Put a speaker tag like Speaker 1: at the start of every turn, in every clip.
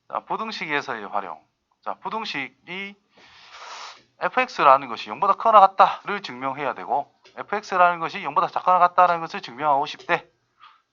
Speaker 1: 자, 부등식에서의 활용. 자, 부등식이 fx라는 것이 0보다 크거나 같다를 증명해야 되고 fx라는 것이 0보다 작거나 같다는 것을 증명하고 싶대.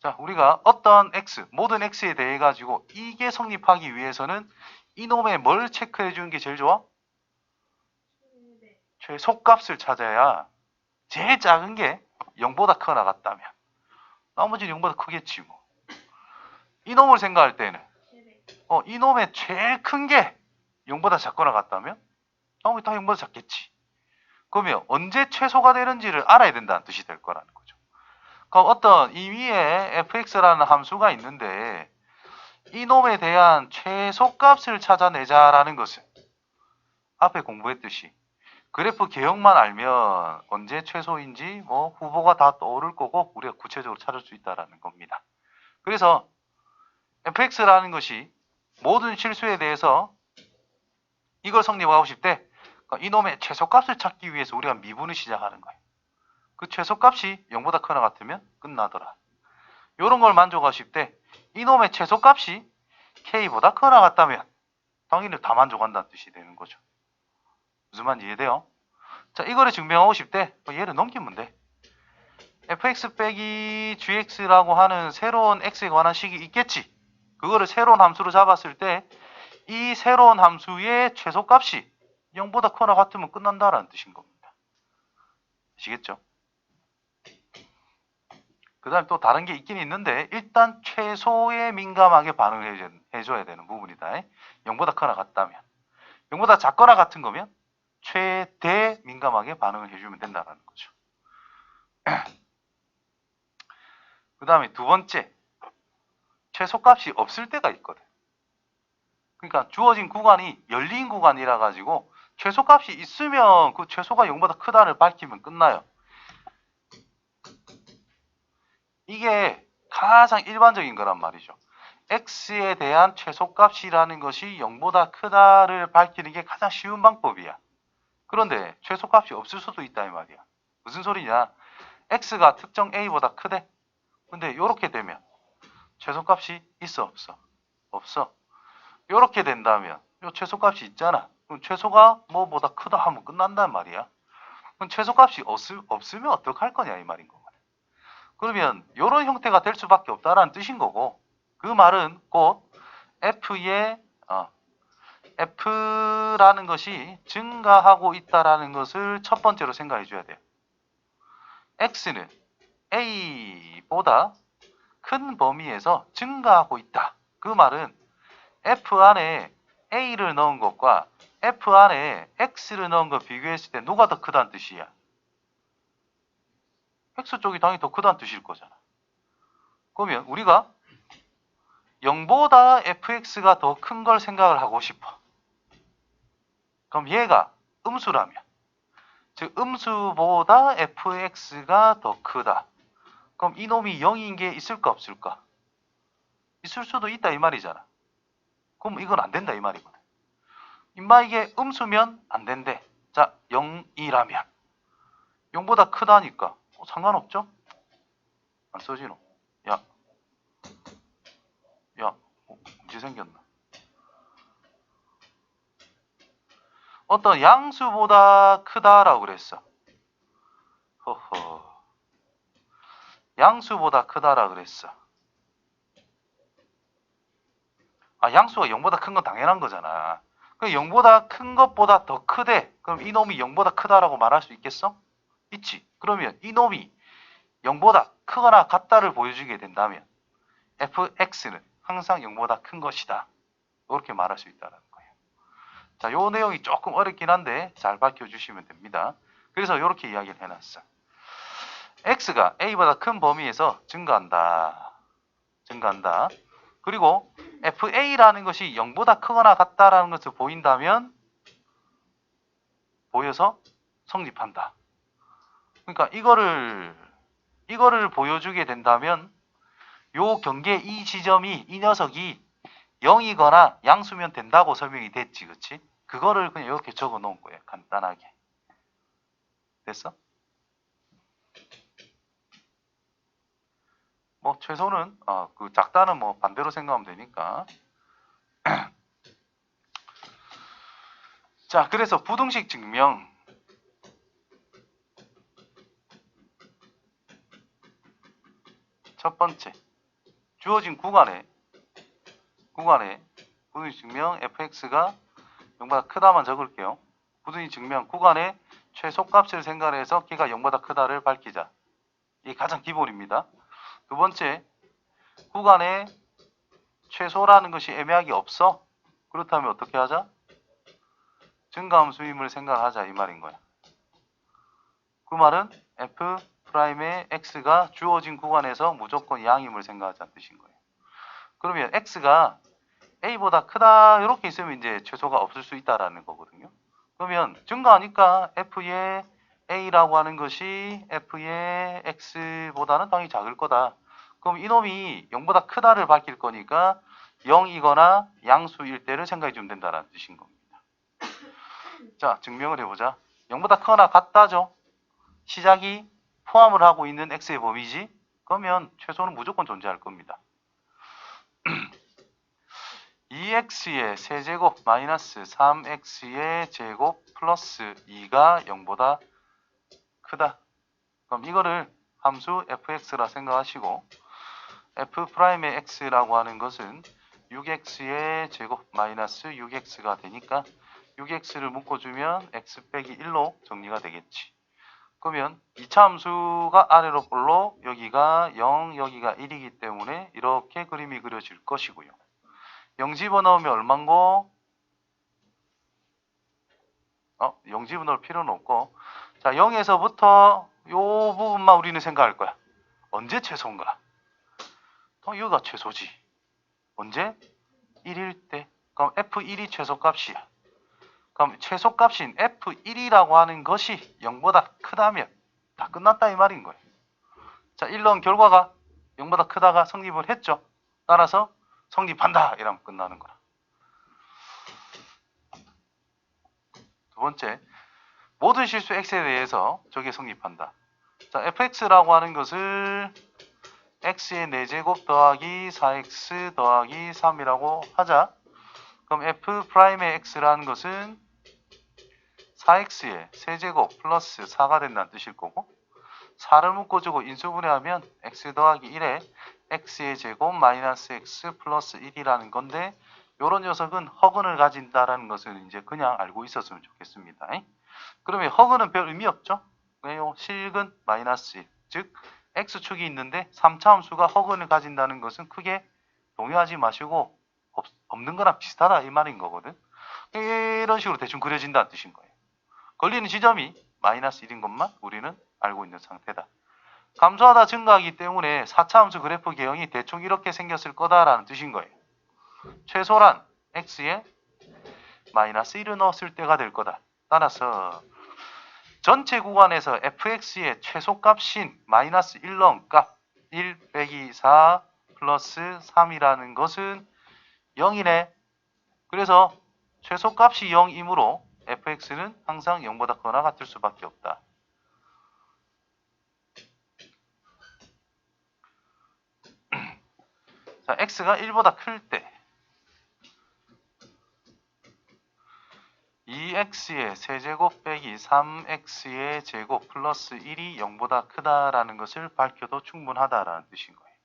Speaker 1: 자, 우리가 어떤 x, 모든 x에 대해 가지고 이게 성립하기 위해서는 이놈의 뭘 체크해 주는 게 제일 좋아? 최소값을 찾아야 제일 작은 게 0보다 크거나 같다면 나머지는 0보다 크겠지 뭐. 이놈을 생각할 때는 이놈의 제일 큰 게 0보다 작거나 같다면 나머지 다 0보다 작겠지. 그러면 언제 최소가 되는지를 알아야 된다는 뜻이 될 거라는 거죠. 그럼 어떤 이 위에 fx라는 함수가 있는데 이놈에 대한 최소값을 찾아내자라는 것은 앞에 공부했듯이 그래프 개형만 알면 언제 최소인지 뭐 후보가 다 떠오를 거고 우리가 구체적으로 찾을 수 있다는 겁니다. 그래서 fx라는 것이 모든 실수에 대해서 이걸 성립하고 싶대. 이놈의 최소값을 찾기 위해서 우리가 미분을 시작하는 거예요. 그 최소값이 0보다 크거나 같으면 끝나더라. 이런 걸 만족하고 싶대. 이놈의 최소값이 k보다 크거나 같다면 당연히 다 만족한다는 뜻이 되는 거죠. 무슨 말인지 이해돼요? 자, 이거를 증명하고 싶대. 얘를 넘기면 돼. fx 빼기 gx라고 하는 새로운 x에 관한 식이 있겠지. 그거를 새로운 함수로 잡았을 때 이 새로운 함수의 최소값이 0보다 크거나 같으면 끝난다라는 뜻인 겁니다. 아시겠죠? 그 다음에 또 다른 게 있긴 있는데 일단 최소에 민감하게 반응을 해줘야 되는 부분이다. 0보다 크거나 같다면. 0보다 작거나 같은 거면 최대 민감하게 반응을 해주면 된다는 거죠. 그 다음에 두 번째, 최소값이 없을 때가 있거든. 그러니까 주어진 구간이 열린 구간이라 가지고 최소값이 있으면 그 최소가 0보다 크다를 밝히면 끝나요. 이게 가장 일반적인 거란 말이죠. x에 대한 최소값이라는 것이 0보다 크다를 밝히는 게 가장 쉬운 방법이야. 그런데 최소값이 없을 수도 있다 이 말이야. 무슨 소리냐? x가 특정 a보다 크대. 근데 이렇게 되면 최소값이 있어 없어? 없어. 이렇게 된다면 요 최소값이 있잖아. 그럼 최소가 뭐보다 크다 하면 끝난단 말이야. 그럼 최소값이 없으면 어떡할 거냐 이 말인 거거든. 그러면 이런 형태가 될 수밖에 없다라는 뜻인 거고 그 말은 곧 F라는 것이 증가하고 있다라는 것을 첫 번째로 생각해 줘야 돼요. X는 A보다 큰 범위에서 증가하고 있다. 그 말은 F 안에 A를 넣은 것과 F 안에 X를 넣은 것 비교했을 때 누가 더 크다는 뜻이야? X 쪽이 당연히 더 크다는 뜻일 거잖아. 그러면 우리가 0보다 fx가 더 큰 걸 생각을 하고 싶어. 그럼 얘가 음수라면, 즉 음수보다 fx가 더 크다. 그럼 이놈이 0인 게 있을까 없을까? 있을 수도 있다 이 말이잖아. 그럼 이건 안 된다 이 말이거든. 임마 이게 음수면 안 된대. 자, 0이라면 0보다 크다니까 상관없죠? 안 써지노? 야, 문제 생겼나? 어떤 양수보다 크다라고 그랬어. 허허. 양수보다 크다라 그랬어. 양수가 0보다 큰 건 당연한 거잖아. 그 0보다 큰 것보다 더 크대. 그럼 이놈이 0보다 크다라고 말할 수 있겠어? 있지. 그러면 이놈이 0보다 크거나 같다를 보여주게 된다면 fx는 항상 0보다 큰 것이다. 이렇게 말할 수 있다는 거예요. 자, 요 내용이 조금 어렵긴 한데 잘 밝혀주시면 됩니다. 그래서 이렇게 이야기를 해놨어. x가 a보다 큰 범위에서 증가한다. 그리고 fa라는 것이 0보다 크거나 같다라는 것을 보인다면 보여서 성립한다. 그러니까 이거를 보여주게 된다면 요 경계 이 지점이 이 녀석이 0이거나 양수면 된다고 설명이 됐지, 그치? 그거를 그냥 이렇게 적어 놓은 거예요, 간단하게. 됐어? 뭐 최소는 그 작다는 뭐 반대로 생각하면 되니까 자, 그래서 부등식 증명. 첫 번째, 주어진 구간에 부등식 증명 fx가 0보다 크다만 적을게요. 부등식 증명 구간의 최소값을 생각해서 키가 0보다 크다를 밝히자. 이게 가장 기본입니다. 두 번째, 구간에 최소라는 것이 애매하게 없어. 그렇다면 어떻게 하자? 증가함수임을 생각하자 이 말인 거야. 그 말은 f'의 x가 주어진 구간에서 무조건 양임을 생각하자는 뜻인 거예요. 그러면 x가 a보다 크다 이렇게 있으면 이제 최소가 없을 수 있다라는 거거든요. 그러면 증가하니까 f의 a라고 하는 것이 f의 x보다는 당연히 작을 거다. 그럼 이놈이 0보다 크다를 밝힐 거니까 0이거나 양수일 때를 생각해 주면 된다는 뜻인 겁니다. 자, 증명을 해보자. 0보다 크거나 같다죠. 시작이 포함을 하고 있는 x의 범위지. 그러면 최소는 무조건 존재할 겁니다. 2x의 세제곱 마이너스 3x의 제곱 플러스 2가 0보다 크다. 그럼 이거를 함수 fx라 생각하시고 f'의 x라고 하는 것은 6x의 제곱 마이너스 6x가 되니까 6x를 묶어주면 x 빼기 1로 정리가 되겠지. 그러면 2차 함수가 아래로 볼로 여기가 0, 여기가 1이기 때문에 이렇게 그림이 그려질 것이고요. 0 집어넣으면 얼만고? 0 집어넣을 필요는 없고, 자, 0에서부터 요 부분만 우리는 생각할 거야. 언제 최소인가? 여기가 최소지. 언제? 1일 때. 그럼 F1이 최소값이야. 그럼 최소값인 F1이라고 하는 것이 0보다 크다면 다 끝났다 이 말인 거예요. 자, 1번 결과가 0보다 크다가 성립을 했죠. 따라서 성립한다 이러면 끝나는 거라. 두 번째, 모든 실수 x에 대해서 저게 성립한다. 자, fx라고 하는 것을 x의 4제곱 더하기 4x 더하기 3이라고 하자. 그럼 f'의 x라는 것은 4x의 세제곱 플러스 4가 된다는 뜻일 거고, 4를 묶어주고 인수분해하면 x 더하기 1에 x의 제곱 마이너스 x 플러스 1이라는 건데, 요런 녀석은 허근을 가진다라는 것을 이제 그냥 알고 있었으면 좋겠습니다. 그러면 허근은 별 의미 없죠? 왜요? 실근 마이너스 1, 즉 x축이 있는데 3차 함수가 허근을 가진다는 것은 크게 동요하지 마시고 없는 거랑 비슷하다 이 말인 거거든. 이런 식으로 대충 그려진다는 뜻인 거예요. 걸리는 지점이 마이너스 1인 것만 우리는 알고 있는 상태다. 감소하다 증가하기 때문에 4차 함수 그래프 개형이 대충 이렇게 생겼을 거다라는 뜻인 거예요. 최소란 x에 마이너스 1을 넣었을 때가 될 거다. 따라서 전체 구간에서 fx의 최소값인 마이너스 1 넣은 값 1 빼기 4 플러스 3이라는 것은 0이네. 그래서 최소값이 0이므로 fx는 항상 0보다 크거나 같을 수밖에 없다. 자, x가 1보다 클 때 2x의 세제곱 빼기 3x의 제곱 플러스 1이 0보다 크다라는 것을 밝혀도 충분하다라는 뜻인 거예요.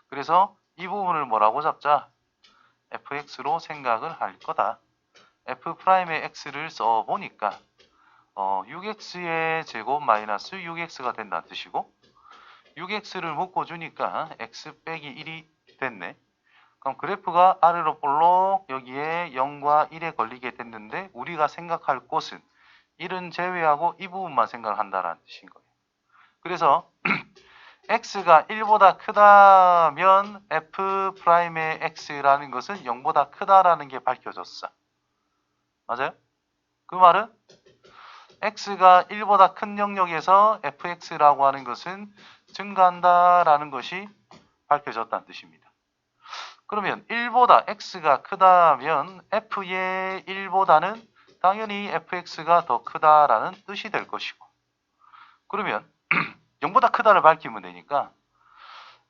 Speaker 1: 그래서 이 부분을 뭐라고 잡자? fx로 생각을 할 거다. f'의 x를 써보니까 6x의 제곱 마이너스 6x가 된다는 뜻이고 6x를 묶어주니까 x 빼기 1이 됐네. 그럼 그래프가 아래로 볼록 여기에 0과 1에 걸리게 됐는데 우리가 생각할 곳은 1은 제외하고 이 부분만 생각을 한다는 뜻인 거예요. 그래서 x가 1보다 크다면 f'의 x라는 것은 0보다 크다라는 게 밝혀졌어. 맞아요? 그 말은 x가 1보다 큰 영역에서 fx라고 하는 것은 증가한다라는 것이 밝혀졌다는 뜻입니다. 그러면 1보다 x가 크다면 f의 1보다는 당연히 fx가 더 크다라는 뜻이 될 것이고, 그러면 0보다 크다를 밝히면 되니까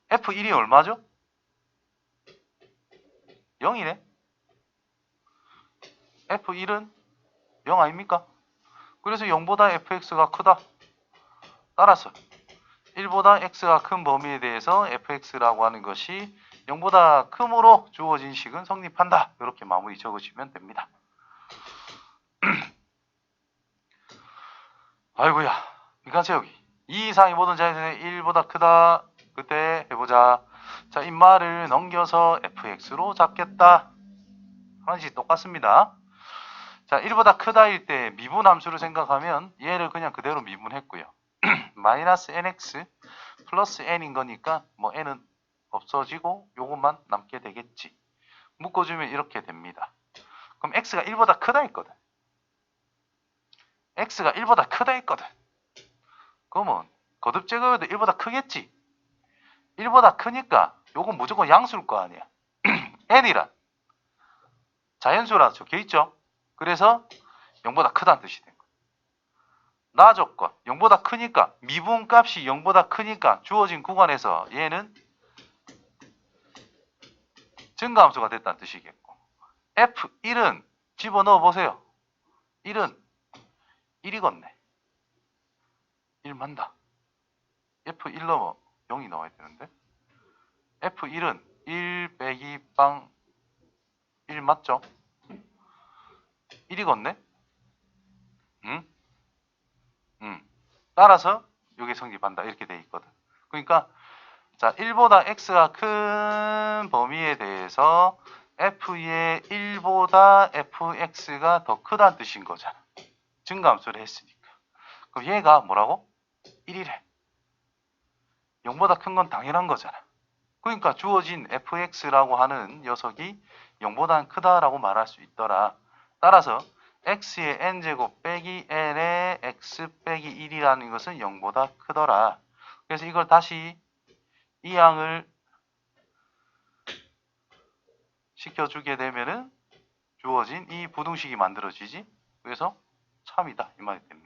Speaker 1: f1이 얼마죠? 0이네. f1은 0 아닙니까? 그래서 0보다 fx가 크다. 따라서 1보다 x가 큰 범위에 대해서 fx라고 하는 것이 0보다 크므로 주어진 식은 성립한다. 이렇게 마무리 적으시면 됩니다. 아이고야, 미간세우기. 2 이상의 모든 자연수는 1보다 크다. 그때 해보자. 자, 이 말을 넘겨서 fx로 잡겠다. 하나씩 똑같습니다. 자, 1보다 크다일 때 미분함수를 생각하면 얘를 그냥 그대로 미분했고요. 마이너스 nx 플러스 n인 거니까 뭐 n은 없어지고 요것만 남게 되겠지. 묶어주면 이렇게 됩니다. 그럼 x가 1보다 크다 했거든. x가 1보다 크다 했거든. 그러면 거듭 제거해도 1보다 크겠지. 1보다 크니까 요건 무조건 양수일 거 아니야. n이란 자연수라 적혀있죠. 그래서 0보다 크다는 뜻이 된 거야. 나 조건 0보다 크니까 미분값이 0보다 크니까 주어진 구간에서 얘는 증가함수가 됐다는 뜻이겠고, F1은 집어넣어 보세요. 1은 1이겠네. 1 맞다. F1 넣으면 0이 나와야 되는데, F1은 1 빼기 빵 1 맞죠? 1이겠네? 응? 따라서 이게 성립한다. 이렇게 돼 있거든. 그러니까 자, 1보다 x가 큰 범위에 대해서 f의 1보다 fx가 더 크다는 뜻인 거잖아. 증가함수를 했으니까. 그럼 얘가 뭐라고? 1이래. 0보다 큰 건 당연한 거잖아. 그러니까 주어진 fx라고 하는 녀석이 0보다 크다라고 말할 수 있더라. 따라서 x의 n제곱 빼기 n의 x 빼기 1이라는 것은 0보다 크더라. 그래서 이걸 다시 이 양을 시켜주게 되면은 주어진 이 부등식이 만들어지지. 그래서 참이다 이 말이 됩니다.